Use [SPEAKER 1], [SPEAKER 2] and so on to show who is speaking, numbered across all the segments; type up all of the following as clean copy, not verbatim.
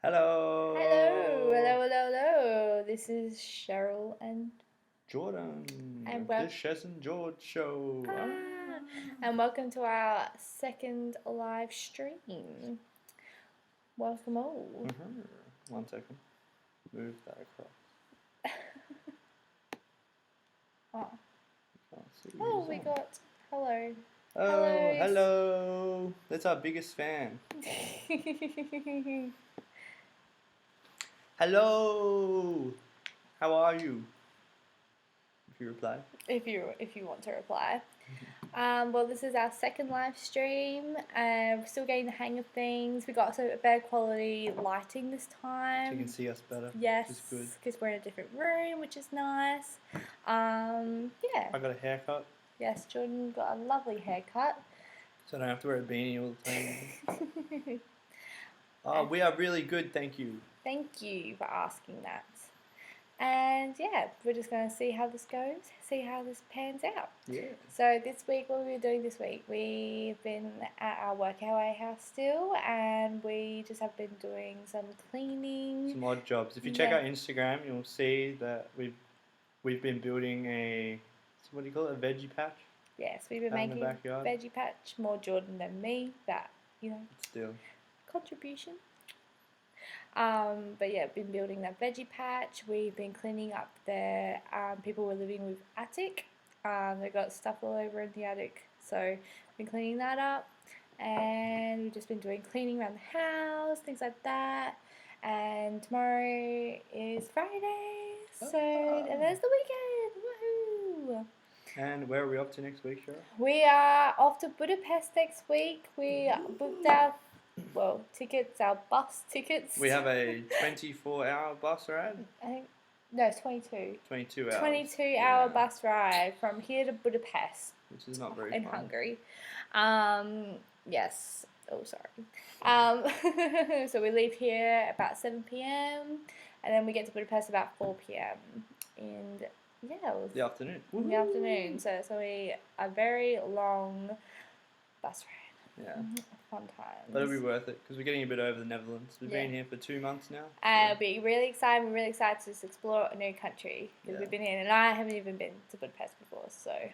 [SPEAKER 1] Hello.
[SPEAKER 2] Hello. This is Cheryl and
[SPEAKER 1] Jordan.
[SPEAKER 2] and
[SPEAKER 1] The
[SPEAKER 2] well,
[SPEAKER 1] Chez and Jordz show.
[SPEAKER 2] and welcome to our second live stream. Welcome all.
[SPEAKER 1] Mhm. 1 second. Move that across.
[SPEAKER 2] Oh,
[SPEAKER 1] Can't see
[SPEAKER 2] oh,
[SPEAKER 1] who's
[SPEAKER 2] we
[SPEAKER 1] on.
[SPEAKER 2] got hello.
[SPEAKER 1] Oh, hello. That's our biggest fan. Hello. How are you? If you reply.
[SPEAKER 2] if you want to reply. Well, this is our second live stream. We're still getting the hang of things. We got a better quality lighting this time.
[SPEAKER 1] So you can see us better.
[SPEAKER 2] Yes,
[SPEAKER 1] Which is good.
[SPEAKER 2] because we're in a different room, which is nice. Yeah.
[SPEAKER 1] I got a haircut.
[SPEAKER 2] Yes, Jordan got a lovely haircut.
[SPEAKER 1] So I don't have to wear a beanie all the time. Oh, we are really good, thank you.
[SPEAKER 2] Thank you for asking that. And yeah, we're just going to see how this goes, see how this pans out.
[SPEAKER 1] Yeah.
[SPEAKER 2] So this week, what we're doing this week, we've been at our workaway house still, and we just have been doing some cleaning.
[SPEAKER 1] Some odd jobs. If you check our Instagram, you'll see that we've been building what do you call it, a veggie patch.
[SPEAKER 2] Yes, we've been making a veggie patch. More Jordan than me, but
[SPEAKER 1] still
[SPEAKER 2] contribution. But yeah, been building that veggie patch. We've been cleaning up the people were living with attic. They got stuff all over in the attic, so been cleaning that up, and we've just been doing cleaning around the house, things like that. And tomorrow is Friday, so and there's the weekend. Woohoo!
[SPEAKER 1] And where are we off to next week, Cheryl?
[SPEAKER 2] We are off to Budapest next week. We booked our tickets, our bus tickets.
[SPEAKER 1] We have a 24-hour bus ride.
[SPEAKER 2] I think no, it's 22.
[SPEAKER 1] 22 hours.
[SPEAKER 2] 22-hour bus ride from here to Budapest,
[SPEAKER 1] which is not very
[SPEAKER 2] in
[SPEAKER 1] fun.
[SPEAKER 2] Hungary. Yes. Oh, sorry. So we leave here about 7 p.m. and then we get to Budapest about 4 p.m. And yeah, it was
[SPEAKER 1] the afternoon.
[SPEAKER 2] In the afternoon. So we a very long bus ride.
[SPEAKER 1] Yeah.
[SPEAKER 2] Fun times.
[SPEAKER 1] But it'll be worth it because we're getting a bit over the Netherlands. We've been here for 2 months now.
[SPEAKER 2] It'll be really exciting. We're really excited to just explore a new country because we've been here, and I haven't even been to Budapest before. So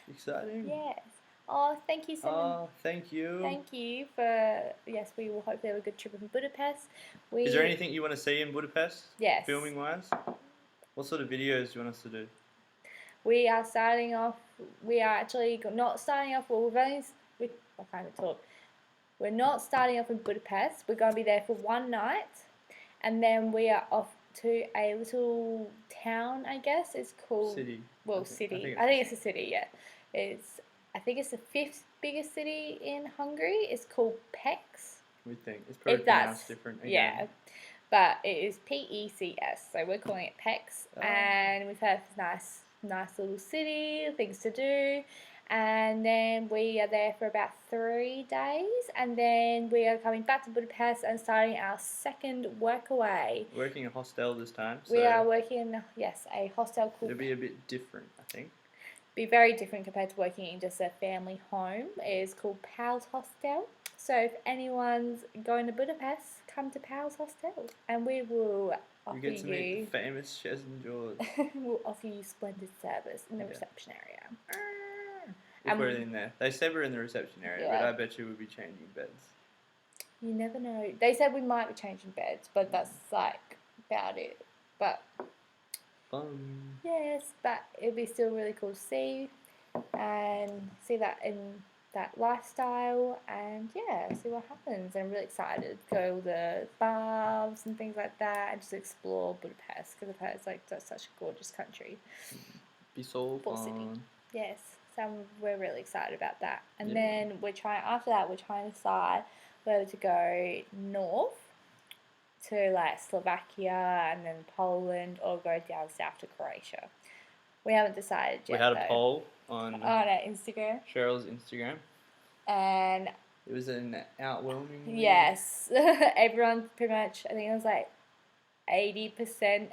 [SPEAKER 1] exciting.
[SPEAKER 2] Yes. Oh, thank you so much.
[SPEAKER 1] Oh, thank you.
[SPEAKER 2] Thank you for yes. We will hopefully have a good trip in Budapest.
[SPEAKER 1] Is there anything you want to see in Budapest?
[SPEAKER 2] Yes.
[SPEAKER 1] Filming wise, what sort of videos do you want us to do?
[SPEAKER 2] We are starting off. We are actually not starting off. Well, I can't talk. We're not starting off in Budapest. We're going to be there for one night, and then we are off to a little town. I guess it's called
[SPEAKER 1] City.
[SPEAKER 2] Well, city. I think it's a city. Yeah, I think it's the 5th biggest city in Hungary. It's called Pécs.
[SPEAKER 1] We think it's probably pronounced different. Again.
[SPEAKER 2] Yeah, but it is Pecs. So we're calling it Pécs, and we've had this nice little city, things to do. And then we are there for about 3 days, and then we are coming back to Budapest and starting our second workaway.
[SPEAKER 1] Working a hostel this time. So
[SPEAKER 2] we are working, a hostel called...
[SPEAKER 1] It'll be a bit different, I think.
[SPEAKER 2] Be very different compared to working in just a family home. It is called Pals Hostel. So if anyone's going to Budapest, come to Pals Hostel, and we will offer you...
[SPEAKER 1] You get to meet the famous Chez and Jordz.
[SPEAKER 2] We'll offer you splendid service in the reception area.
[SPEAKER 1] If we're in there. They said we're in the reception area, but I bet you we'll be changing beds.
[SPEAKER 2] You never know. They said we might be changing beds, but that's about it. But
[SPEAKER 1] fun.
[SPEAKER 2] Yes, but it'd be still really cool to see and see that in that lifestyle, and see what happens. I'm really excited to go to the bars and things like that and just explore Budapest because I've heard it's such a gorgeous country.
[SPEAKER 1] Be so fun. City.
[SPEAKER 2] Yes. So we're really excited about that. And then after that, we're trying to decide whether to go north to Slovakia and then Poland, or go down south to Croatia. We haven't decided yet.
[SPEAKER 1] We had a poll on
[SPEAKER 2] our Instagram.
[SPEAKER 1] Cheryl's Instagram.
[SPEAKER 2] And
[SPEAKER 1] it was an overwhelming...
[SPEAKER 2] Yes. Everyone pretty much, I think it was 80%,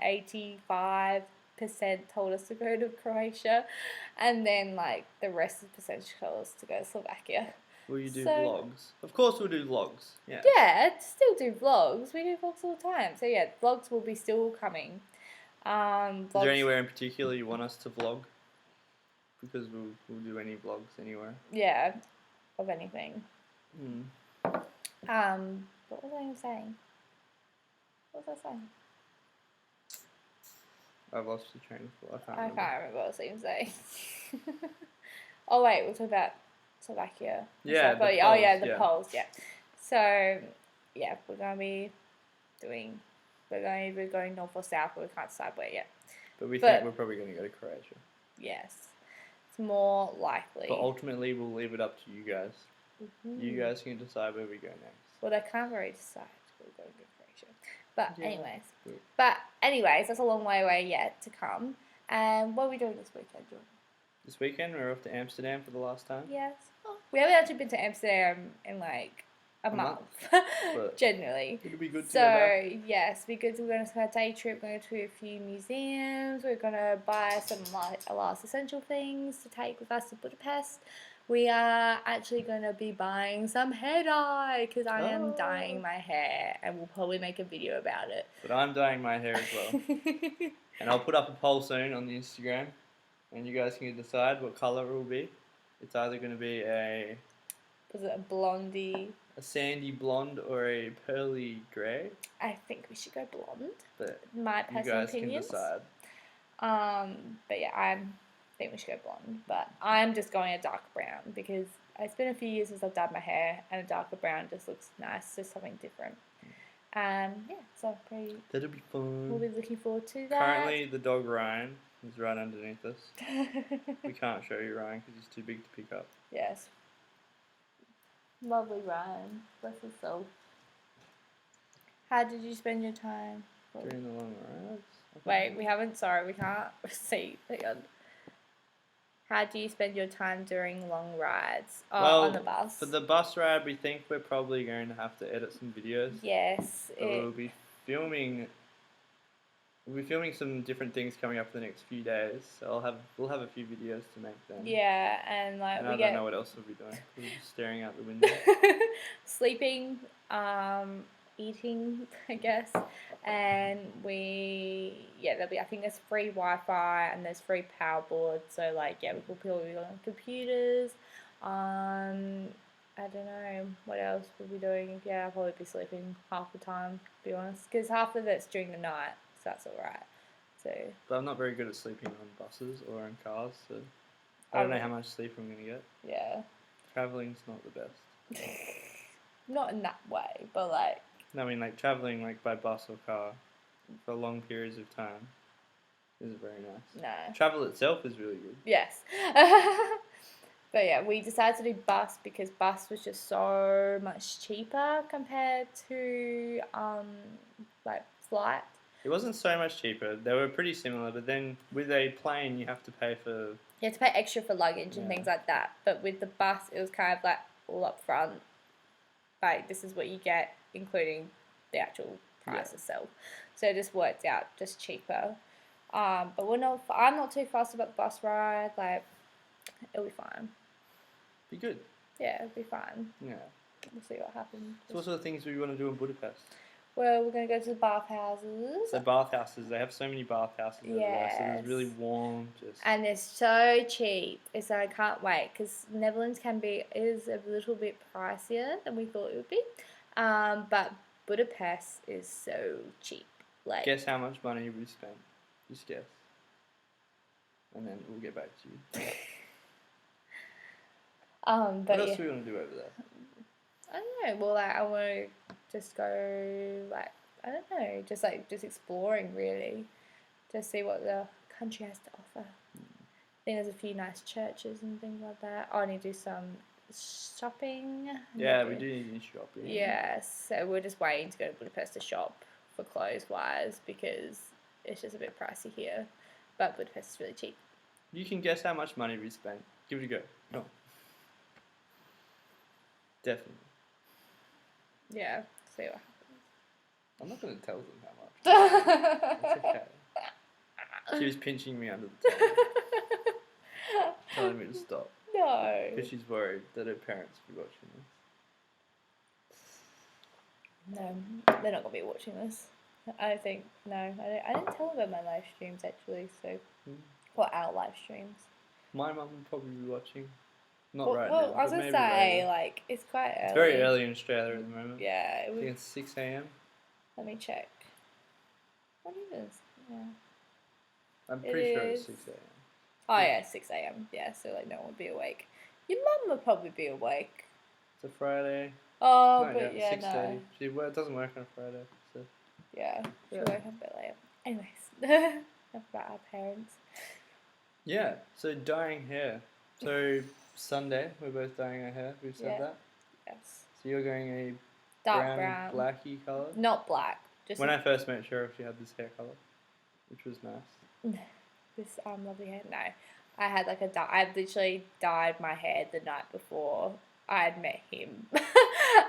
[SPEAKER 2] 85% told us to go to Croatia, and then the rest of the percentage told us to go to Slovakia.
[SPEAKER 1] Will you do
[SPEAKER 2] So-
[SPEAKER 1] vlogs? Of course we'll do vlogs. Yeah.
[SPEAKER 2] Yeah, still do vlogs. We do vlogs all the time. So yeah, vlogs will be still coming.
[SPEAKER 1] Is
[SPEAKER 2] Vlogs,
[SPEAKER 1] there anywhere in particular you want us to vlog? Because we'll do any vlogs anywhere.
[SPEAKER 2] yeah, of anything.
[SPEAKER 1] Hmm.
[SPEAKER 2] What was I even saying? What was I saying?
[SPEAKER 1] I've lost the train of thought. I
[SPEAKER 2] I
[SPEAKER 1] can't remember.
[SPEAKER 2] can't remember what I was even saying. Oh wait, we'll talk about Slovakia.
[SPEAKER 1] Yeah,
[SPEAKER 2] Stuff.
[SPEAKER 1] the
[SPEAKER 2] Oh yeah,
[SPEAKER 1] polls,
[SPEAKER 2] the
[SPEAKER 1] yeah.
[SPEAKER 2] polls. Yeah. So yeah, we're going north or south, but we can't decide where yet.
[SPEAKER 1] But we
[SPEAKER 2] But-
[SPEAKER 1] think we're probably going to go to Croatia.
[SPEAKER 2] Yes, it's more likely.
[SPEAKER 1] But ultimately, we'll leave it up to you guys.
[SPEAKER 2] Mhm.
[SPEAKER 1] You guys can decide where we go next.
[SPEAKER 2] Well, they can't really decide. We're going to Croatia. But
[SPEAKER 1] Yeah,
[SPEAKER 2] anyways,
[SPEAKER 1] good.
[SPEAKER 2] that's a long way away yet to come. And what are we doing this weekend, Jordan?
[SPEAKER 1] This weekend, we're off to Amsterdam for the last time.
[SPEAKER 2] Yes. Oh, we haven't actually been to Amsterdam in like a month.
[SPEAKER 1] but
[SPEAKER 2] Generally.
[SPEAKER 1] It'll be good to
[SPEAKER 2] So
[SPEAKER 1] go back.
[SPEAKER 2] yes, because we're going to have a day trip. We're going to a few museums. We're going to buy some last essential things to take with us to Budapest. We are actually going to be buying some hair dye because I am dyeing my hair, and we'll probably make a video about it.
[SPEAKER 1] But I'm dyeing my hair as well. And I'll put up a poll soon on the Instagram, and you guys can decide what colour it will be. It's either going to be a
[SPEAKER 2] Was it a blondie?
[SPEAKER 1] sandy blonde or a pearly grey.
[SPEAKER 2] I think we should go blonde.
[SPEAKER 1] But
[SPEAKER 2] My
[SPEAKER 1] you
[SPEAKER 2] personal
[SPEAKER 1] guys
[SPEAKER 2] opinions.
[SPEAKER 1] can decide.
[SPEAKER 2] But yeah, I think we should go blonde. But I'm just going a dark brown because it's been a few years since I've dyed my hair, and a darker brown just looks nice, just something different. Yeah, so
[SPEAKER 1] That'll be fun.
[SPEAKER 2] we'll be looking forward to that.
[SPEAKER 1] Currently, the dog Ryan is right underneath us. We can't show you Ryan because he's too big to pick up.
[SPEAKER 2] Yes. Lovely Ryan. Bless his soul. How did you spend your time?
[SPEAKER 1] During the long rides.
[SPEAKER 2] Wait, we haven't. Sorry, we can't see. Hang on. How do you spend your time during long rides? Oh,
[SPEAKER 1] Well,
[SPEAKER 2] on the bus.
[SPEAKER 1] For the bus ride, we think we're probably going to have to edit some videos.
[SPEAKER 2] Yes.
[SPEAKER 1] So we'll be filming some different things coming up for the next few days. So we'll have a few videos to make then.
[SPEAKER 2] Yeah, and like
[SPEAKER 1] And
[SPEAKER 2] we
[SPEAKER 1] I
[SPEAKER 2] get
[SPEAKER 1] don't know what else we'll be doing. We're just staring out the window.
[SPEAKER 2] sleeping, eating, I guess, and there'll be, I think there's free Wi-Fi and there's free power boards. So like we will probably be on computers. I don't know what else we'll be doing. Yeah, I'll probably be sleeping half the time, to be honest, because half of it's during the night, so that's alright. So.
[SPEAKER 1] But I'm not very good at sleeping on buses or in cars, so I don't know how much sleep I'm going to get.
[SPEAKER 2] Yeah.
[SPEAKER 1] Traveling's not the best.
[SPEAKER 2] Not in that way, but like.
[SPEAKER 1] No, I mean like travelling like by bus or car for long periods of time isn't very nice.
[SPEAKER 2] No.
[SPEAKER 1] Travel itself is really good.
[SPEAKER 2] Yes. But yeah, we decided to do bus because bus was just so much cheaper compared to like flight.
[SPEAKER 1] It wasn't so much cheaper. They were pretty similar, but then with a plane you have to pay for...
[SPEAKER 2] You have to pay extra for luggage and
[SPEAKER 1] Yeah.
[SPEAKER 2] things like that. But with the bus, it was kind of like all up front. Like, this is what you get, including the actual price itself. So it just worked out just cheaper. But I'm not too fussed about the bus ride. Like, it'll be fine.
[SPEAKER 1] Be good.
[SPEAKER 2] Yeah, it'll be fine.
[SPEAKER 1] Yeah.
[SPEAKER 2] We'll see what happens.
[SPEAKER 1] So what sort of things do we want to do in Budapest?
[SPEAKER 2] Well, we're going to go to the bathhouses.
[SPEAKER 1] So bathhouses, they have so many bathhouses over there. So
[SPEAKER 2] Yes.
[SPEAKER 1] it's really warm.
[SPEAKER 2] And they're so cheap. So I can't wait because Netherlands is a little bit pricier than we thought it would be. But Budapest is so cheap. Like,
[SPEAKER 1] Guess how much money we spent. Just guess. And then we'll get back to you.
[SPEAKER 2] but
[SPEAKER 1] What else
[SPEAKER 2] yeah,
[SPEAKER 1] do we want to do over there?
[SPEAKER 2] I don't know. Well, like I want to just go, like I don't know, just exploring really, just see what the country has to offer. I think there's a few nice churches and things like that. I need to do some shopping.
[SPEAKER 1] Yeah, we do need to shopping.
[SPEAKER 2] Yes, so we're just waiting to go to Budapest to shop for clothes wise because it's just a bit pricey here, but Budapest is really cheap.
[SPEAKER 1] You can guess how much money we spent. Give it a go. Come on. Definitely.
[SPEAKER 2] Yeah, see what
[SPEAKER 1] I'm not going to tell them how much.
[SPEAKER 2] happens.
[SPEAKER 1] It's okay. She was pinching me under the table, telling me to stop.
[SPEAKER 2] No.
[SPEAKER 1] Because she's worried that her parents will be watching this.
[SPEAKER 2] No, they're not going to be watching this. I don't think, no. I didn't tell them about my live streams, actually, so. Or our live streams.
[SPEAKER 1] My mum will probably be watching. Not right
[SPEAKER 2] well,
[SPEAKER 1] now.
[SPEAKER 2] I was
[SPEAKER 1] but
[SPEAKER 2] going to
[SPEAKER 1] maybe
[SPEAKER 2] say,
[SPEAKER 1] later.
[SPEAKER 2] like, it's quite early.
[SPEAKER 1] It's very early in Australia at the moment.
[SPEAKER 2] Yeah.
[SPEAKER 1] I think it's 6 a.m.
[SPEAKER 2] Let me check. What is? Yeah.
[SPEAKER 1] I'm pretty sure it's 6 a.m.
[SPEAKER 2] Oh, yeah, 6 a.m. Yeah, so, like, no one would be awake. Your mum would probably be awake.
[SPEAKER 1] It's a Friday.
[SPEAKER 2] Oh,
[SPEAKER 1] No,
[SPEAKER 2] but yeah,
[SPEAKER 1] 6:30.
[SPEAKER 2] no.
[SPEAKER 1] She doesn't work on a Friday. So.
[SPEAKER 2] Yeah, she'll
[SPEAKER 1] Yeah.
[SPEAKER 2] wake up a bit later. Anyways, enough about our parents.
[SPEAKER 1] Yeah, so dyeing hair. So Sunday, we're both dyeing our hair. We've said
[SPEAKER 2] Yeah.
[SPEAKER 1] that.
[SPEAKER 2] Yes.
[SPEAKER 1] So you're going a
[SPEAKER 2] Dark brown.
[SPEAKER 1] blacky colour.
[SPEAKER 2] Not black. Just
[SPEAKER 1] When I first met Cheryl, she had this hair colour, which was nice.
[SPEAKER 2] this lovely hair. No, I had like I literally dyed my hair the night before I had met him,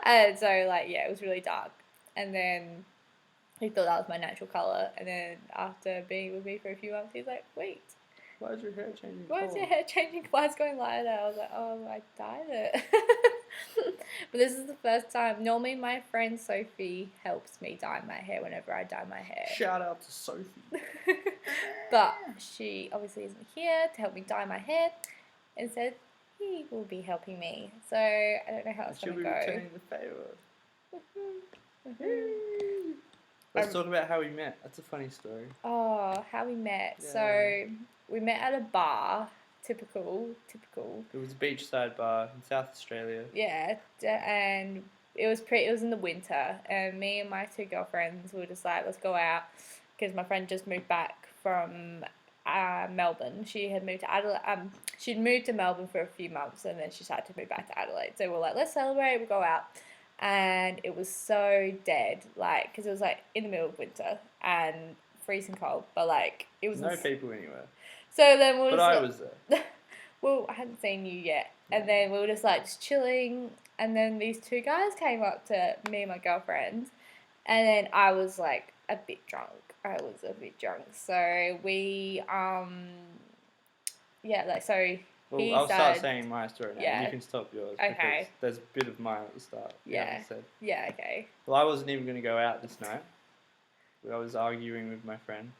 [SPEAKER 2] and so like yeah, it was really dark. And then he thought that was my natural colour, and then after being with me for a few months, he's like, "Wait,
[SPEAKER 1] Why is your hair changing
[SPEAKER 2] why
[SPEAKER 1] colour?
[SPEAKER 2] is your hair changing? Why is it going lighter?" I was like, "Oh, I dyed it." But this is the first time. Normally, my friend Sophie helps me dye my hair whenever I dye my hair.
[SPEAKER 1] Shout out to Sophie.
[SPEAKER 2] But she obviously isn't here to help me dye my hair. Instead, he will be helping me. So I don't know how it's
[SPEAKER 1] She'll
[SPEAKER 2] going
[SPEAKER 1] be
[SPEAKER 2] to go.
[SPEAKER 1] returning the favour. Let's talk about how we met. That's a funny story.
[SPEAKER 2] Oh, how we met.
[SPEAKER 1] Yeah.
[SPEAKER 2] So we met at a bar. Typical.
[SPEAKER 1] It was a beachside bar in South Australia.
[SPEAKER 2] Yeah, and it was in the winter, and me and my two girlfriends were just like, let's go out, because my friend just moved back from Melbourne. She had moved to Adelaide. She'd moved to Melbourne for a few months, and then she decided to move back to Adelaide. So we're like, let's celebrate. We'll go out, and it was so dead, like, because it was like in the middle of winter and freezing cold, but like it was
[SPEAKER 1] no people anywhere.
[SPEAKER 2] So then we were
[SPEAKER 1] But I was there.
[SPEAKER 2] Well, I hadn't seen you yet. And then we were just like just chilling. And then these two guys came up to me and my girlfriend. And then I was like a bit drunk. So we, yeah, like, so
[SPEAKER 1] Well, I'll start saying my story now.
[SPEAKER 2] Yeah.
[SPEAKER 1] You can stop yours.
[SPEAKER 2] Okay.
[SPEAKER 1] Because there's a bit of mine at the start.
[SPEAKER 2] Yeah. Yeah, okay.
[SPEAKER 1] Well, I wasn't even going to go out this night. I was arguing with my friend,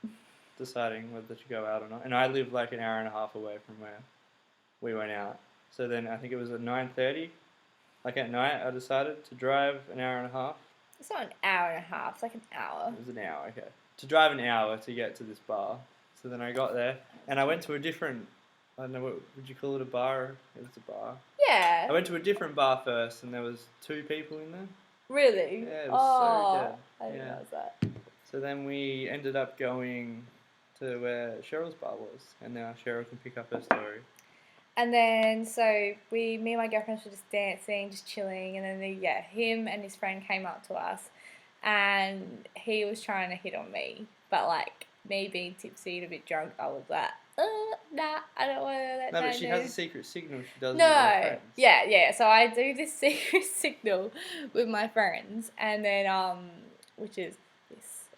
[SPEAKER 1] deciding whether to go out or not. And I live like an hour and a half away from where we went out. So then I think it was at 9:30, like at night, I decided to drive an hour and a half.
[SPEAKER 2] It's not an hour and a half. It's like an hour.
[SPEAKER 1] It was an hour, okay. To drive an hour to get to this bar. So then I got there, and I went to a different, I don't know, what would you call it, a bar? It was a bar.
[SPEAKER 2] Yeah.
[SPEAKER 1] I went to a different bar first, and there was 2 people in there.
[SPEAKER 2] Really?
[SPEAKER 1] Yeah, it was so dead.
[SPEAKER 2] I didn't realize that.
[SPEAKER 1] So then we ended up going to where Cheryl's bar was, and now Cheryl can pick up her story.
[SPEAKER 2] And then, so me and my girlfriends were just dancing, just chilling, and then him and his friend came up to us, and he was trying to hit on me, but like, me being tipsy and a bit drunk, I was like, nah, I don't want to let
[SPEAKER 1] No,
[SPEAKER 2] that
[SPEAKER 1] but she has a secret signal she does with
[SPEAKER 2] No,
[SPEAKER 1] her friends.
[SPEAKER 2] yeah, so I do this secret signal with my friends, and then, which is this,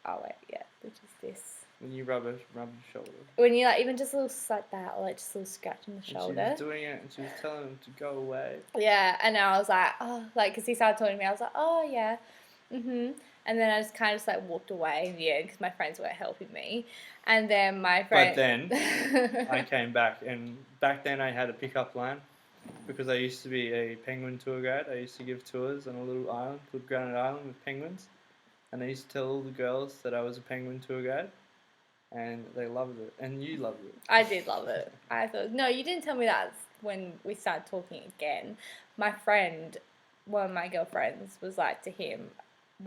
[SPEAKER 2] which is this.
[SPEAKER 1] When you rub her shoulder.
[SPEAKER 2] When you like, even just a little like that, or like just a little scratch on the shoulder.
[SPEAKER 1] And she was doing it, and she was telling him to go away.
[SPEAKER 2] Yeah, and I was like, oh, like, because he started talking to me, I was like, oh, yeah, and then I just kind of just like walked away in the end, because my friends weren't helping me, and then my friend...
[SPEAKER 1] But then, I came back, and back then I had a pickup line, because I used to be a penguin tour guide. I used to give tours on a little island called Granite Island with penguins, and I used to tell all the girls that I was a penguin tour guide. And they loved it. And you loved it.
[SPEAKER 2] I did love it. I thought... No, you didn't tell me that when we started talking again. My friend, one of my girlfriends, was like to him,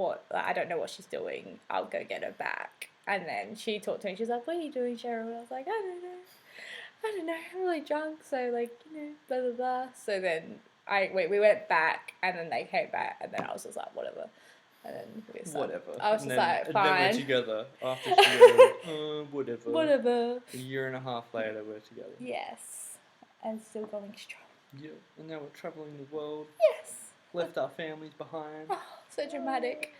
[SPEAKER 2] I don't know what she's doing. I'll go get her back. And then she talked to me. She was like, what are you doing, Cheryl? And I was like, I don't know. I'm really drunk. So, like, blah, blah, blah. So then we went back. And then they came back. And then I was just like, whatever. And then we started.
[SPEAKER 1] Whatever.
[SPEAKER 2] I was just like, fine.
[SPEAKER 1] And then we're together after she goes, whatever.
[SPEAKER 2] Whatever.
[SPEAKER 1] A year and a half later, we're together.
[SPEAKER 2] Yes. And still going strong.
[SPEAKER 1] Yeah. And now we're travelling the world.
[SPEAKER 2] Yes.
[SPEAKER 1] Left our families behind.
[SPEAKER 2] Oh, so dramatic.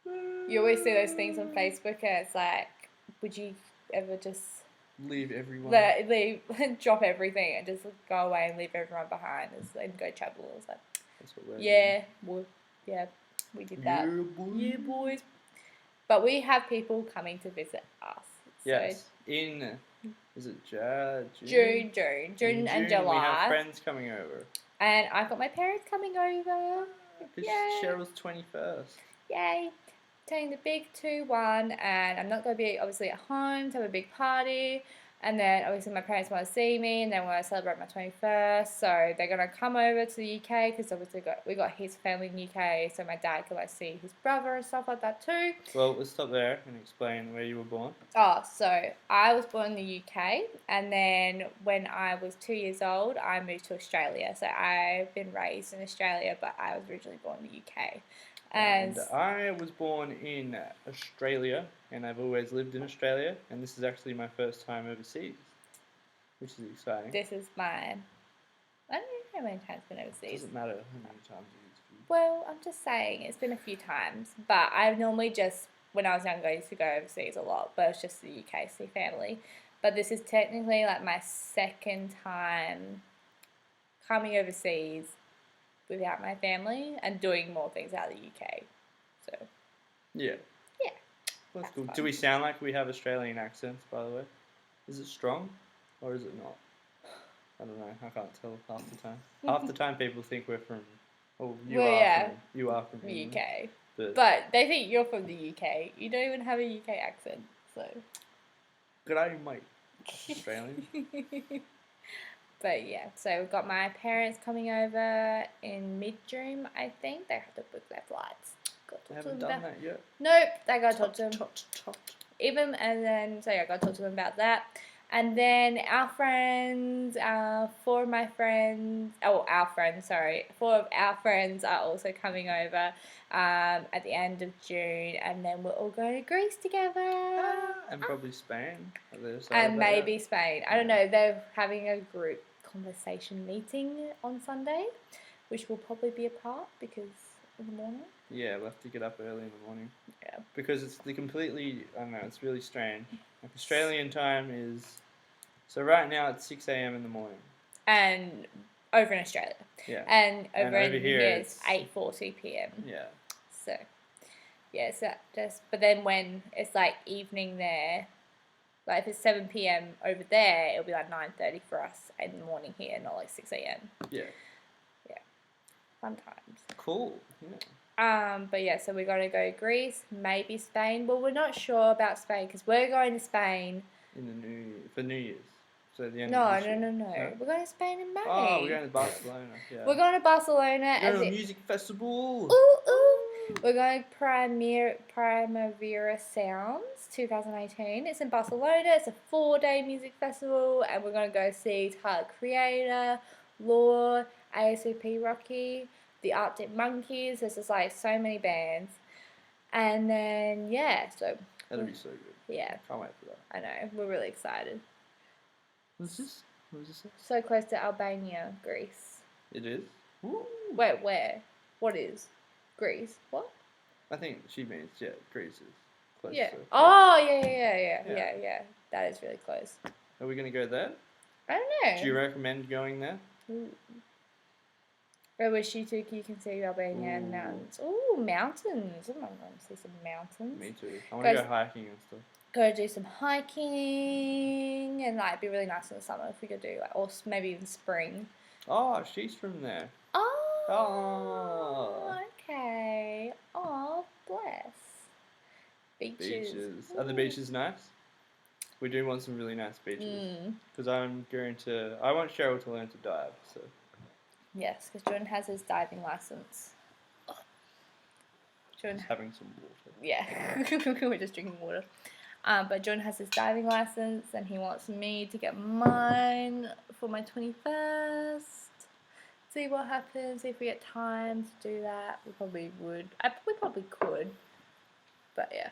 [SPEAKER 2] You always see those things on Facebook and it's like, would you ever just
[SPEAKER 1] leave everyone.
[SPEAKER 2] leave, drop everything and just go away and leave everyone behind and go travel. It's like,
[SPEAKER 1] That's what we're
[SPEAKER 2] we did that.
[SPEAKER 1] Yeah,
[SPEAKER 2] Boys. But we have people coming to visit us.
[SPEAKER 1] Yes. Is it
[SPEAKER 2] June
[SPEAKER 1] In
[SPEAKER 2] and
[SPEAKER 1] June,
[SPEAKER 2] July.
[SPEAKER 1] we have friends coming over.
[SPEAKER 2] And I've got my parents coming over.
[SPEAKER 1] Because
[SPEAKER 2] Yay.
[SPEAKER 1] Cheryl's 21st.
[SPEAKER 2] Yay. Turning the big 2-1, and I'm not going to be obviously at home to have a big party. And then obviously my parents want to see me, and they want to celebrate my 21st. So they're going to come over to the UK because obviously we got his family in the UK, so my dad can like see his brother and stuff like that too.
[SPEAKER 1] Well, let's stop there and explain where you were born.
[SPEAKER 2] Oh, so I was born in the UK, and then when I was 2 years old, I moved to Australia. So I've been raised in Australia, but I was originally born in the UK.
[SPEAKER 1] And I was born in Australia, and I've always lived in Australia, and this is actually my first time overseas, which is exciting.
[SPEAKER 2] This is mine. I don't know how many times I've been overseas.
[SPEAKER 1] It doesn't matter how many times it is for you.
[SPEAKER 2] Well, I'm just saying, it's been a few times, but I normally just, when I was younger, I used to go overseas a lot, but it's just the UK to see family. But this is technically like my second time coming overseas without my family and doing more things out of the UK. So
[SPEAKER 1] Yeah.
[SPEAKER 2] Yeah.
[SPEAKER 1] That's
[SPEAKER 2] That's
[SPEAKER 1] cool.
[SPEAKER 2] fun.
[SPEAKER 1] Do we sound like we have Australian accents, by the way? Is it strong, or is it not? I don't know. I can't tell half the time. Half the time people think we're from... Oh, you are from
[SPEAKER 2] the
[SPEAKER 1] England,
[SPEAKER 2] UK. But they think you're from the UK. You don't even have a UK accent, so...
[SPEAKER 1] Good day, mate. Australian.
[SPEAKER 2] But yeah, so we've got my parents coming over in mid-June, I think. They have to book their flights.
[SPEAKER 1] They haven't done that yet.
[SPEAKER 2] Nope, I got to talk to them.
[SPEAKER 1] Tot.
[SPEAKER 2] Even, and then, so yeah, I got to talk to them about that. And then our friends, four of our friends are also coming over at the end of June, and then we're all going to Greece together.
[SPEAKER 1] And probably Spain.
[SPEAKER 2] And maybe Spain. I don't know. They're having a group conversation meeting on Sunday, which will probably be apart because in the morning.
[SPEAKER 1] Yeah, we'll have to get up early in the morning.
[SPEAKER 2] Yeah.
[SPEAKER 1] Because it's I don't know, it's really strange. Like Australian time is, so right now it's 6 a.m. in the morning.
[SPEAKER 2] And over in Australia.
[SPEAKER 1] Yeah.
[SPEAKER 2] And over
[SPEAKER 1] here
[SPEAKER 2] it's 8:40 p.m.
[SPEAKER 1] Yeah.
[SPEAKER 2] So, yeah, so but then when it's like evening there, like if it's 7 p.m. over there, it'll be like 9:30 for us in the morning here, not like 6 a.m.
[SPEAKER 1] Yeah.
[SPEAKER 2] Yeah. Fun times.
[SPEAKER 1] Cool. Yeah.
[SPEAKER 2] But yeah, so we're going to go Greece, maybe Spain. Well, we're not sure about Spain because we're going to Spain
[SPEAKER 1] for New Year's. So the end
[SPEAKER 2] No.
[SPEAKER 1] of this year.
[SPEAKER 2] We're going to Spain in May.
[SPEAKER 1] Oh, we're going to Barcelona. Yeah.
[SPEAKER 2] We're going to Barcelona.
[SPEAKER 1] We're going to a music festival.
[SPEAKER 2] Ooh. We're going to Primavera Sounds 2018. It's in Barcelona. It's a 4-day music festival, and we're going to go see Tyler Creator, Law, ASAP Rocky, the Arctic Monkeys. There's just like so many bands. And then, yeah, so.
[SPEAKER 1] That'll be so good.
[SPEAKER 2] Yeah.
[SPEAKER 1] Can't wait for that.
[SPEAKER 2] I know. We're really excited.
[SPEAKER 1] What's this? What is this?
[SPEAKER 2] So close to Albania, Greece.
[SPEAKER 1] It is? Ooh.
[SPEAKER 2] Wait, where? What is? Greece? What?
[SPEAKER 1] I think she means, Greece is close.
[SPEAKER 2] Yeah.
[SPEAKER 1] To,
[SPEAKER 2] Oh, yeah. That is really close.
[SPEAKER 1] Are we going to go there?
[SPEAKER 2] I don't know.
[SPEAKER 1] Do you recommend going there?
[SPEAKER 2] Ooh. Where was she took you can see Albania and mountains. Ooh, mountains. I want to see some mountains.
[SPEAKER 1] Me too. I want to go hiking and stuff.
[SPEAKER 2] Go do some hiking and like it'd be really nice in the summer if we could do like, or maybe even spring.
[SPEAKER 1] Oh, she's from there.
[SPEAKER 2] Oh. Okay. Oh, bless.
[SPEAKER 1] Beaches. Are the beaches nice? We do want some really nice beaches. Because I want Cheryl to learn to dive. So.
[SPEAKER 2] Yes, because Jordan has his diving license.
[SPEAKER 1] Jordan having some water.
[SPEAKER 2] Yeah, we're just drinking water. But Jordan has his diving license, and he wants me to get mine for my 21st. See what happens. See if we get time to do that. We probably would. We probably could. But yeah.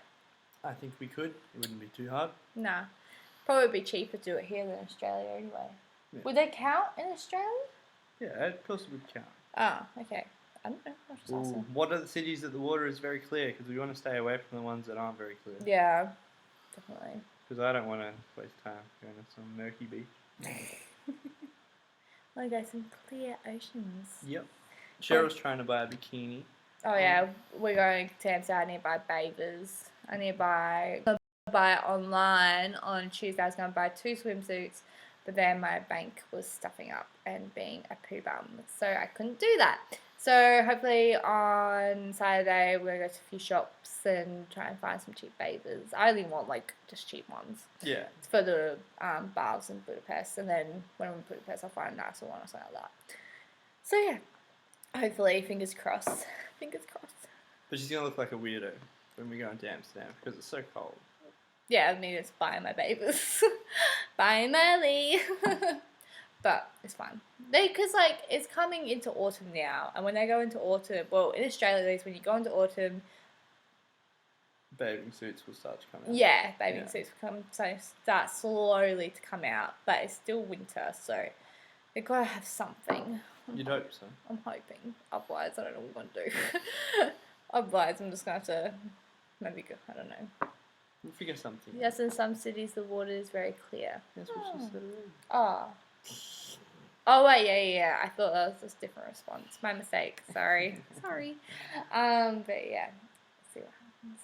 [SPEAKER 1] I think we could. It wouldn't be too hard.
[SPEAKER 2] Nah. Probably be cheaper to do it here than Australia anyway. Yeah. Would they count in Australia?
[SPEAKER 1] Yeah, of course it would count.
[SPEAKER 2] Oh, okay. I don't know. I'll just ask them.
[SPEAKER 1] What are the cities that the water is very clear? Because we want to stay away from the ones that aren't very clear.
[SPEAKER 2] Yeah, definitely.
[SPEAKER 1] because I don't want to waste time going to some murky beach.
[SPEAKER 2] Want to go some clear oceans.
[SPEAKER 1] Yep. Cheryl's trying to buy a bikini.
[SPEAKER 2] Oh yeah, we're going to Amsterdam. I need to buy bathers. I need to buy it online on Tuesday. I was going to buy 2 swimsuits, but then my bank was stuffing up and being a poo bum, so I couldn't do that. So hopefully on Saturday we're going to go to a few shops and try and find some cheap bathers. I only want like just cheap ones.
[SPEAKER 1] Yeah.
[SPEAKER 2] It's for the baths in Budapest, and then when I'm in Budapest I'll find a nicer one or something like that. So yeah, hopefully, fingers crossed. Fingers crossed.
[SPEAKER 1] But she's going to look like a weirdo when we go into Amsterdam because it's so cold.
[SPEAKER 2] Yeah, I need to buy my bathers. Buy them early. But it's fine. Because, like, it's coming into autumn now. And when they go into autumn, well, in Australia, at least, when you go into autumn,
[SPEAKER 1] bathing suits will start to come out.
[SPEAKER 2] Yeah, bathing suits will start slowly to come out. But it's still winter, so they've got to have something.
[SPEAKER 1] You'd hope so.
[SPEAKER 2] I'm hoping. Otherwise, I don't know what we're going to do. Otherwise, I'm just going to have to maybe go, I don't know.
[SPEAKER 1] We'll figure something.
[SPEAKER 2] Yes, in some cities the water is very clear.
[SPEAKER 1] That's what she said already.
[SPEAKER 2] Oh. Oh, wait, yeah. I thought that was just a different response. My mistake. Sorry. Sorry. But yeah, let's see what happens.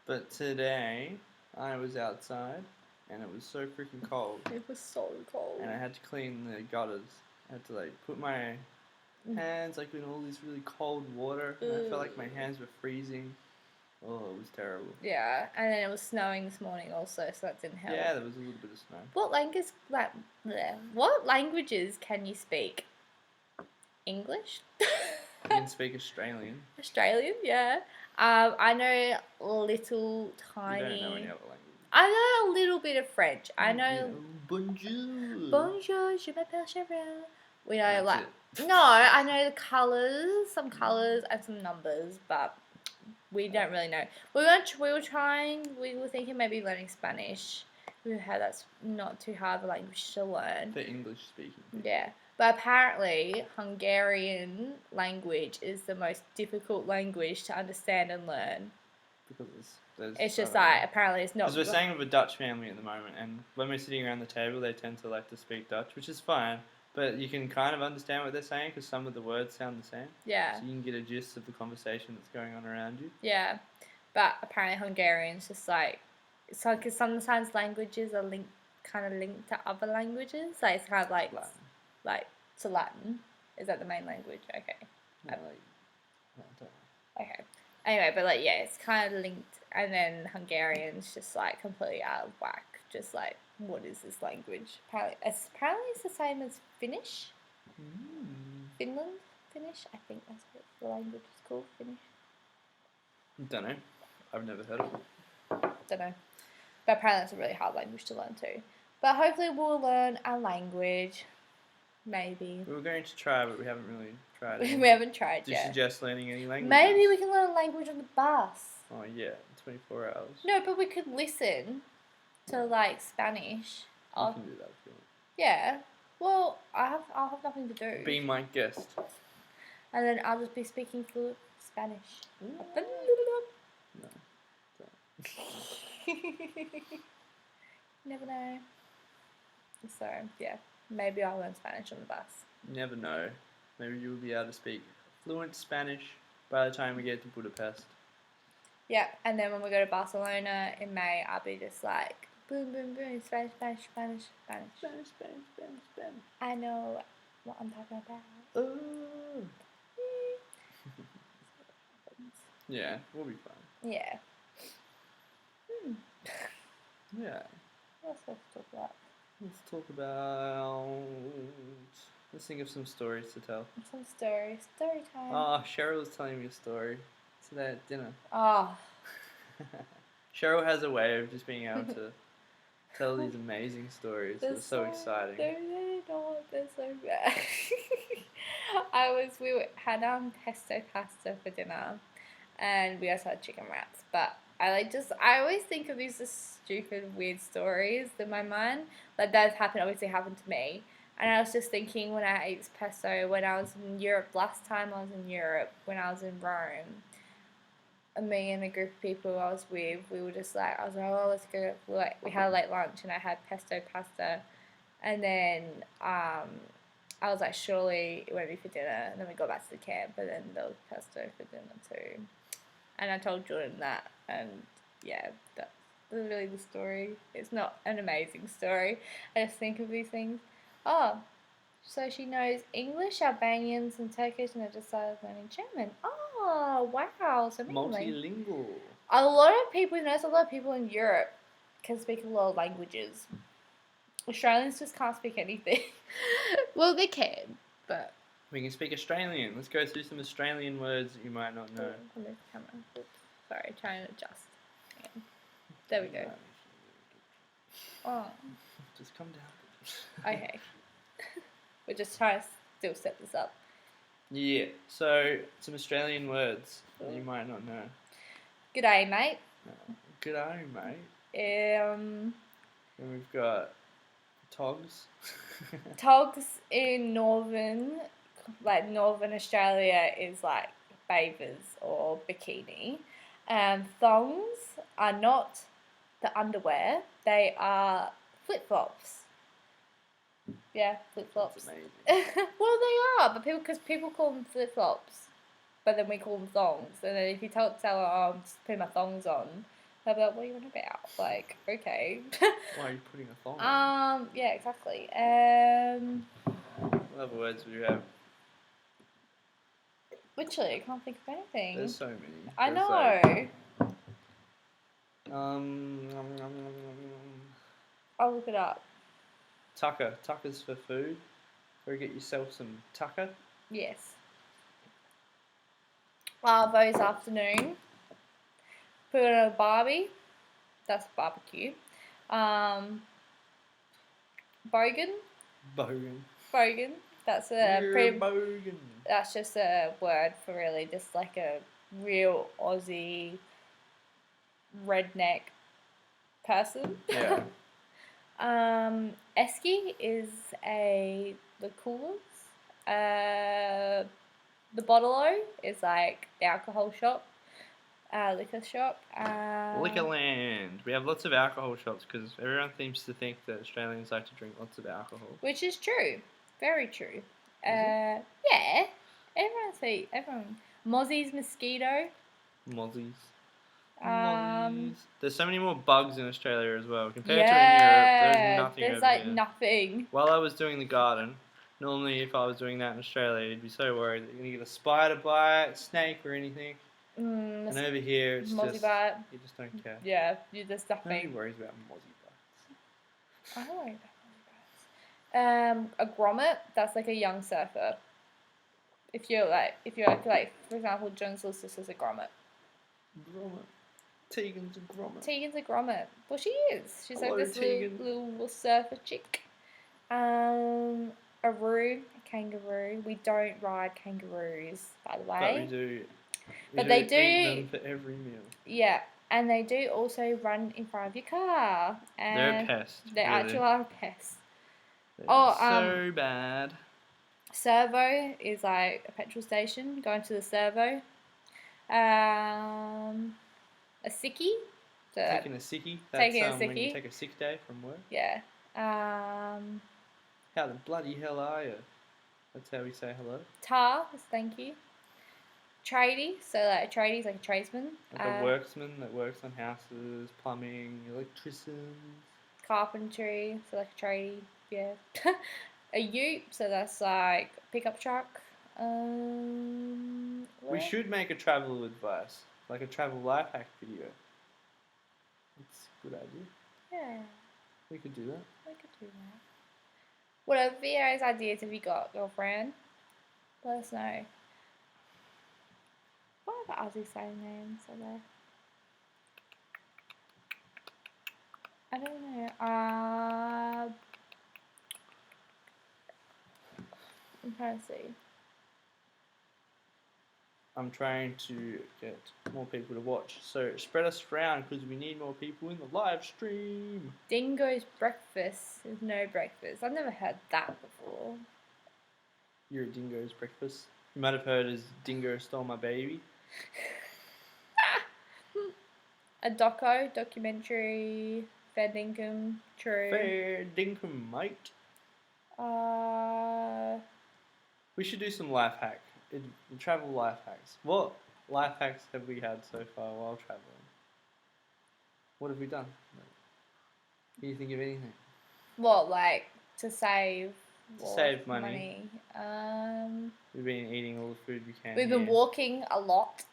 [SPEAKER 1] But today, I was outside, and it was so freaking cold.
[SPEAKER 2] It was so cold.
[SPEAKER 1] And I had to clean the gutters. I had to, like, put my hands, like, in all this really cold water. And I felt like my hands were freezing. Oh, it was terrible.
[SPEAKER 2] Yeah, and then it was snowing this morning also, so that didn't help.
[SPEAKER 1] Yeah, there was a little bit of snow.
[SPEAKER 2] What languages can you speak? English?
[SPEAKER 1] I can speak Australian.
[SPEAKER 2] Australian, yeah. I know little tiny.
[SPEAKER 1] You don't know any other language.
[SPEAKER 2] I know a little bit of French. I know.
[SPEAKER 1] Bonjour.
[SPEAKER 2] Bonjour, je m'appelle Cheryl. We know
[SPEAKER 1] That's
[SPEAKER 2] no, I know the colours, some colours and some numbers, but we don't really know. We were thinking maybe learning Spanish. We heard that's not too hard of a language to learn.
[SPEAKER 1] For English speaking.
[SPEAKER 2] Yeah. But apparently Hungarian language is the most difficult language to understand and learn.
[SPEAKER 1] Because
[SPEAKER 2] it's just like, apparently it's not.
[SPEAKER 1] Because we're staying with a Dutch family at the moment, and when we're sitting around the table, they tend to like to speak Dutch, which is fine. But you can kind of understand what they're saying because some of the words sound the same. Yeah. So you can get a gist of the conversation that's going on around you.
[SPEAKER 2] Yeah. But apparently Hungarian's just like, so because sometimes languages are kind of linked to other languages. Like it's kind of like
[SPEAKER 1] Latin.
[SPEAKER 2] Like to Latin. Is that the main language? Okay.
[SPEAKER 1] No, I don't know.
[SPEAKER 2] Okay. Anyway, but like yeah, it's kind of linked, and then Hungarian's just like completely out of whack. Just like, what is this language? Apparently it's the same as Finnish. Finland? Finnish? I think that's what the language is called. Finnish.
[SPEAKER 1] Don't know. I've never heard of it.
[SPEAKER 2] Don't know. But apparently it's a really hard language to learn too. But hopefully we'll learn a language. Maybe.
[SPEAKER 1] We were going to try, but we haven't really tried it.
[SPEAKER 2] We haven't tried
[SPEAKER 1] yet. Do you suggest learning any language?
[SPEAKER 2] Maybe we can learn a language on the bus.
[SPEAKER 1] Oh yeah, 24 hours.
[SPEAKER 2] No, but we could listen to like Spanish.
[SPEAKER 1] You can do that if you want.
[SPEAKER 2] Yeah. Well, I'll have nothing to do.
[SPEAKER 1] Be my guest.
[SPEAKER 2] And then I'll just be speaking fluent Spanish.
[SPEAKER 1] No.
[SPEAKER 2] Never know. So yeah, maybe I'll learn Spanish on the bus.
[SPEAKER 1] Never know. Maybe you'll be able to speak fluent Spanish by the time we get to Budapest.
[SPEAKER 2] Yeah, and then when we go to Barcelona in May, I'll be just like boom, boom, boom, Spanish, Spanish, Spanish, Spanish.
[SPEAKER 1] Spanish, Spanish, Spanish, Spanish.
[SPEAKER 2] I know what I'm talking about.
[SPEAKER 1] Oh. Yeah, we'll be fine.
[SPEAKER 2] Yeah.
[SPEAKER 1] Yeah.
[SPEAKER 2] What else let's talk about?
[SPEAKER 1] Let's talk about... Let's think of some stories to tell.
[SPEAKER 2] Some stories. Story time.
[SPEAKER 1] Oh, Cheryl was telling me a story today at dinner.
[SPEAKER 2] Oh.
[SPEAKER 1] Cheryl has a way of just being able to tell these amazing stories. It's so exciting.
[SPEAKER 2] They're so bad. We had pesto pasta for dinner, and we also had chicken wraps. But I always think of these just stupid, weird stories in my mind. Like that obviously happened to me. And I was just thinking when I ate this pesto when I was in Europe last time I was in Europe when I was in Rome. me and a group of people I was with, we were just like, I was like, oh, let's go. We had a late lunch and I had pesto pasta, and then I was like, surely it won't be for dinner. And then we got back to the camp, and then there was pesto for dinner too. And I told Jordan that, and yeah, that's really the story. It's not an amazing story. I just think of these things. Oh, so she knows English, Albanians, and Turkish, and I just started learning German. Oh, wow! So amazing.
[SPEAKER 1] Multilingual.
[SPEAKER 2] A lot of people, a lot of people in Europe can speak a lot of languages. Australians just can't speak anything. Well, they can, but...
[SPEAKER 1] We can speak Australian. Let's go through some Australian words that you might not know.
[SPEAKER 2] On this camera. Oops. Sorry, trying to adjust. Yeah. There we go. Oh.
[SPEAKER 1] Just come down.
[SPEAKER 2] Okay. We're just trying to still set this up.
[SPEAKER 1] Yeah, so some Australian words that you might not know.
[SPEAKER 2] G'day, mate.
[SPEAKER 1] G'day, mate.
[SPEAKER 2] Um,
[SPEAKER 1] And we've got togs.
[SPEAKER 2] Togs in northern Australia is like bathers or bikini. Thongs are not the underwear; they are flip flops. Yeah, flip flops.
[SPEAKER 1] That's amazing.
[SPEAKER 2] Well, they are, but because people call them flip flops, but then we call them thongs. And then if you tell her, oh, I'm just putting my thongs on, they'll be like, what are you on about? Like, okay.
[SPEAKER 1] Why are you putting a thong on?
[SPEAKER 2] Yeah, exactly.
[SPEAKER 1] What other words do you have?
[SPEAKER 2] Literally, I can't think of anything.
[SPEAKER 1] There's so many.
[SPEAKER 2] I
[SPEAKER 1] There's
[SPEAKER 2] know.
[SPEAKER 1] like,
[SPEAKER 2] I'll look it up.
[SPEAKER 1] tucker. Tucker's for food. Go get yourself some tucker.
[SPEAKER 2] Yes. Arvo's afternoon. Put on a barbie. That's barbecue. Bogan.
[SPEAKER 1] Bogan.
[SPEAKER 2] That's
[SPEAKER 1] Bogan.
[SPEAKER 2] That's just a word for really just like a real Aussie redneck person.
[SPEAKER 1] Yeah.
[SPEAKER 2] Esky is the coolers. The Bottle-O is like the alcohol shop, liquor shop.
[SPEAKER 1] Liquorland. We have lots of alcohol shops because everyone seems to think that Australians like to drink lots of alcohol.
[SPEAKER 2] Which is true. Very true. Yeah. Everyone. Mozzie's Mosquito.
[SPEAKER 1] Mozzies.
[SPEAKER 2] Um,
[SPEAKER 1] There's so many more bugs in Australia as well. Compared to in Europe, there's nothing
[SPEAKER 2] there's
[SPEAKER 1] over
[SPEAKER 2] like
[SPEAKER 1] here.
[SPEAKER 2] nothing.
[SPEAKER 1] While I was doing the garden, normally if I was doing that in Australia, you'd be so worried that you're going to get a spider bite, snake or anything. And over here, it's
[SPEAKER 2] Mozzie
[SPEAKER 1] just,
[SPEAKER 2] bite.
[SPEAKER 1] you just don't care.
[SPEAKER 2] Yeah, there's
[SPEAKER 1] Nobody
[SPEAKER 2] nothing.
[SPEAKER 1] worries about mozzie bites.
[SPEAKER 2] I don't worry about Mozzie bites. A grommet, that's like a young surfer. If you're like, for example, John's little sister's a grommet.
[SPEAKER 1] Grommet. Tegan's a grommet.
[SPEAKER 2] Tegan's a grommet. Well, she is. She's
[SPEAKER 1] Hello,
[SPEAKER 2] like this little surfer chick. A kangaroo. We don't ride kangaroos, by the way.
[SPEAKER 1] But we do.
[SPEAKER 2] But they do
[SPEAKER 1] eat them for every meal.
[SPEAKER 2] Yeah, and they do also run in front of your car. And
[SPEAKER 1] They're a pest.
[SPEAKER 2] They
[SPEAKER 1] really.
[SPEAKER 2] actually are a pest.
[SPEAKER 1] They're so bad.
[SPEAKER 2] Servo is like a petrol station. Going to the servo. A sickie. So
[SPEAKER 1] Taking a sickie. That's
[SPEAKER 2] taking a
[SPEAKER 1] when you
[SPEAKER 2] sickie.
[SPEAKER 1] take a sick day from work.
[SPEAKER 2] Yeah.
[SPEAKER 1] How the bloody hell are you? That's how we say hello.
[SPEAKER 2] Tar is thank you. Tradie, so like a tradie is like a tradesman.
[SPEAKER 1] Like a worksman that works on houses, plumbing, electricians.
[SPEAKER 2] Carpentry, so like a tradie, yeah. A ute, so that's like a pickup truck.
[SPEAKER 1] We should make a travel advice, like a travel life hack video. It's a good idea.
[SPEAKER 2] Yeah,
[SPEAKER 1] We could do that.
[SPEAKER 2] we could do that. What other videos, ideas have you got, girlfriend? Let us know. What other Aussie saying names are there? I don't know. I'm trying to see.
[SPEAKER 1] I'm trying to get more people to watch. So spread us around because we need more people in the live stream.
[SPEAKER 2] Dingo's breakfast is no breakfast. I've never heard that before.
[SPEAKER 1] You're a dingo's breakfast. You might have heard as Dingo stole my baby.
[SPEAKER 2] A documentary, fair dinkum, true.
[SPEAKER 1] Fair dinkum, mate. We should do some life hack. Travel life hacks. What life hacks have we had so far while traveling? What have we done? Can you think of anything?
[SPEAKER 2] What, like, to save?
[SPEAKER 1] Save money. We've been eating all the food we can.
[SPEAKER 2] We've been walking a lot.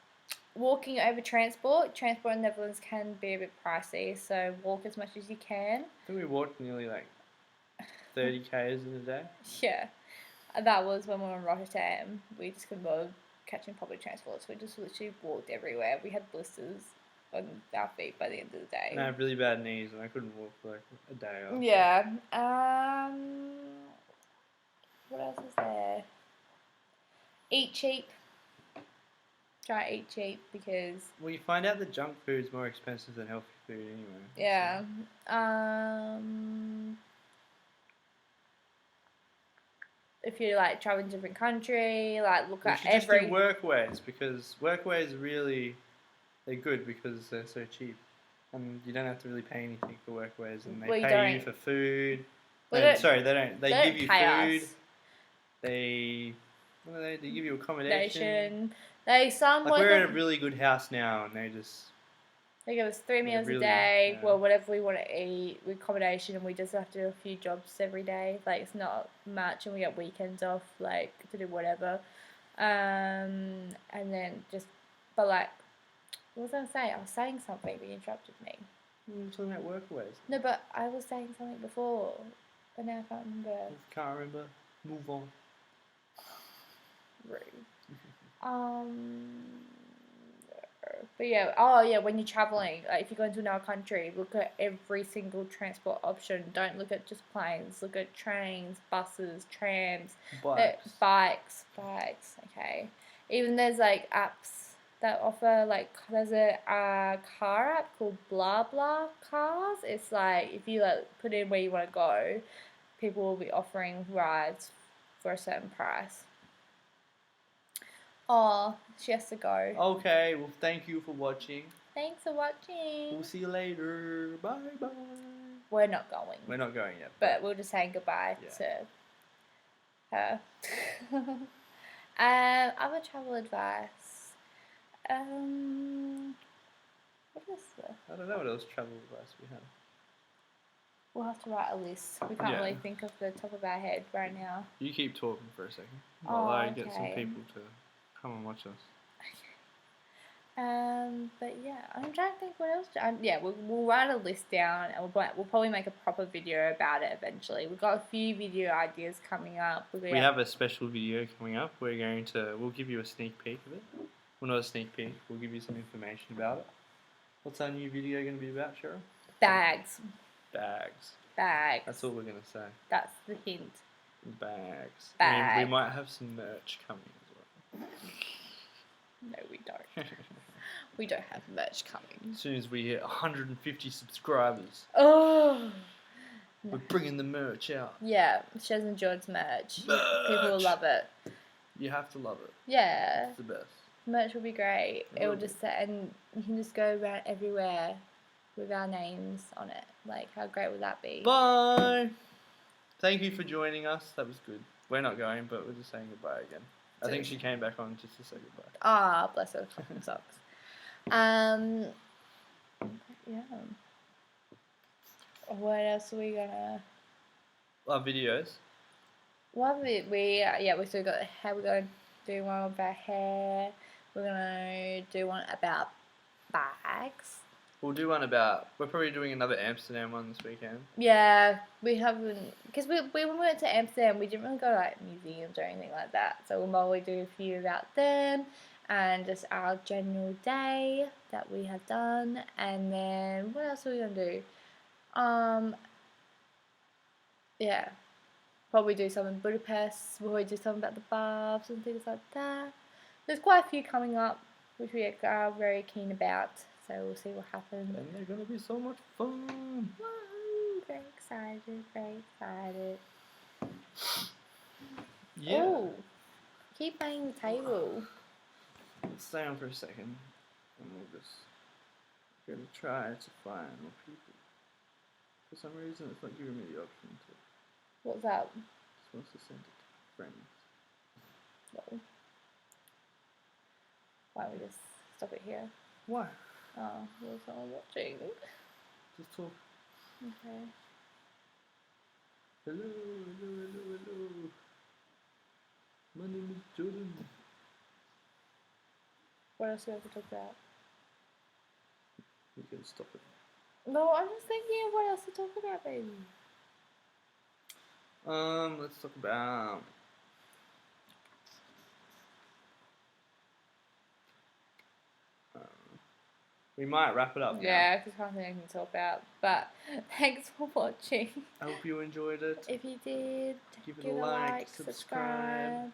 [SPEAKER 2] Walking over transport. Transport in the Netherlands can be a bit pricey, so walk as much as you can.
[SPEAKER 1] I think we walked nearly like 30 k's in a day.
[SPEAKER 2] Yeah. That was when we were in Rotterdam. We just couldn't bother catching public transport, so we just literally walked everywhere. We had blisters on our feet by the end of the day.
[SPEAKER 1] And I have really bad knees, and I couldn't walk for like a day after.
[SPEAKER 2] Yeah. What else is there? Eat cheap. Try eat cheap because...
[SPEAKER 1] Well, you find out that junk food's more expensive than healthy food anyway.
[SPEAKER 2] Yeah.
[SPEAKER 1] So.
[SPEAKER 2] If you like traveling to a different country, like look at
[SPEAKER 1] just do workways, because workways really, they're good because they're so cheap. And you don't have to really pay anything for workways, and they pay you for food. They don't. They give you food.
[SPEAKER 2] Us.
[SPEAKER 1] They give you accommodation.
[SPEAKER 2] We're
[SPEAKER 1] at a really good house now, and
[SPEAKER 2] they give us 3 meals a day. Yeah. Well, whatever we want to eat with accommodation, and we just have to do a few jobs every day. Like, it's not much, and we get weekends off, like, to do whatever. And then but like, what was I saying? I was saying something, but you interrupted me.
[SPEAKER 1] You were talking about workaways.
[SPEAKER 2] No, but I was saying something before, but now I can't remember.
[SPEAKER 1] Can't remember. Move on.
[SPEAKER 2] Rude. But yeah, when you're traveling, like if you go into another country, look at every single transport option. Don't look at just planes. Look at trains, buses, trams, bikes. Okay. Even there's like apps that offer, like, there's a car app called Blah Blah Cars. It's like if you like put in where you want to go, people will be offering rides for a certain price. Oh, she has to go.
[SPEAKER 1] Okay, well, thank you for watching.
[SPEAKER 2] Thanks for watching.
[SPEAKER 1] We'll see you later. Bye bye.
[SPEAKER 2] We're not going.
[SPEAKER 1] We're not going yet.
[SPEAKER 2] But we'll just say goodbye to her. Other travel advice. What is this?
[SPEAKER 1] I don't know what else travel advice we have.
[SPEAKER 2] We'll have to write a list. We can't really think of the top of our head right now.
[SPEAKER 1] You keep talking for a second while I get some people to come and watch us.
[SPEAKER 2] But yeah, I'm trying to think what else. We'll write a list down, and we'll probably make a proper video about it eventually. We've got a few video ideas coming up. We have
[SPEAKER 1] a special video coming up. We'll give you a sneak peek of it. Well, not a sneak peek. We'll give you some information about it. What's our new video going to be about, Cheryl?
[SPEAKER 2] Bags.
[SPEAKER 1] That's all we're going to say.
[SPEAKER 2] That's the hint.
[SPEAKER 1] Bags. I mean, we might have some merch coming as well.
[SPEAKER 2] No, we don't. We don't have merch coming.
[SPEAKER 1] As soon as we hit 150 subscribers.
[SPEAKER 2] Oh.
[SPEAKER 1] We're bringing the merch out.
[SPEAKER 2] Yeah, Chez and Jordz merch. People will love it.
[SPEAKER 1] You have to love it.
[SPEAKER 2] Yeah.
[SPEAKER 1] It's the best.
[SPEAKER 2] Merch will be great. It will just and you can just go around everywhere with our names on it. Like, how great would that be?
[SPEAKER 1] Bye. Thank you for joining us. That was good. We're not going, but we're just saying goodbye again. I think she came back on just to say goodbye.
[SPEAKER 2] Ah, bless her fucking socks. Yeah. What else are we gonna?
[SPEAKER 1] Our videos.
[SPEAKER 2] What we still got hair. We're gonna do one about hair. We're gonna do one about bags.
[SPEAKER 1] We'll do one about. We're probably doing another Amsterdam one this weekend.
[SPEAKER 2] Yeah, we haven't, because when we went to Amsterdam, we didn't really go to like museums or anything like that. So we'll probably do a few about them and just our general day that we have done. And then what else are we gonna do? Yeah, probably do some in Budapest. We'll probably do something about the baths and things like that. There's quite a few coming up, which we are very keen about. So we'll see what happens.
[SPEAKER 1] And they're going to be so much fun.
[SPEAKER 2] Woo! Very excited.
[SPEAKER 1] Yeah.
[SPEAKER 2] Ooh, keep banging the table.
[SPEAKER 1] Let's stay on for a second. And we'll just I'm gonna try to find more people. For some reason, it's not giving me the option to.
[SPEAKER 2] What's up?
[SPEAKER 1] Just wants to send it to friends.
[SPEAKER 2] No. Why don't we just stop it here?
[SPEAKER 1] Why?
[SPEAKER 2] Oh, there's someone watching.
[SPEAKER 1] Just talk.
[SPEAKER 2] Okay.
[SPEAKER 1] Hello, hello, hello, hello. My name is Jordan.
[SPEAKER 2] What else do we have to talk about?
[SPEAKER 1] You can stop it.
[SPEAKER 2] No, I'm just thinking of what else to talk about, baby.
[SPEAKER 1] Let's talk about. We might wrap it up now.
[SPEAKER 2] Yeah, because I can't think of anything to talk about. But thanks for watching.
[SPEAKER 1] I hope you enjoyed it.
[SPEAKER 2] If you did,
[SPEAKER 1] Give it
[SPEAKER 2] give
[SPEAKER 1] a
[SPEAKER 2] it
[SPEAKER 1] like, subscribe.
[SPEAKER 2] subscribe.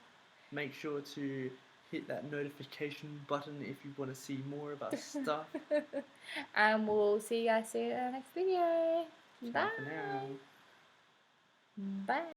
[SPEAKER 1] Make sure to hit that notification button if you want to see more of our stuff.
[SPEAKER 2] And we'll see you guys soon in the next video.
[SPEAKER 1] Bye
[SPEAKER 2] Bye.
[SPEAKER 1] for now.
[SPEAKER 2] Bye.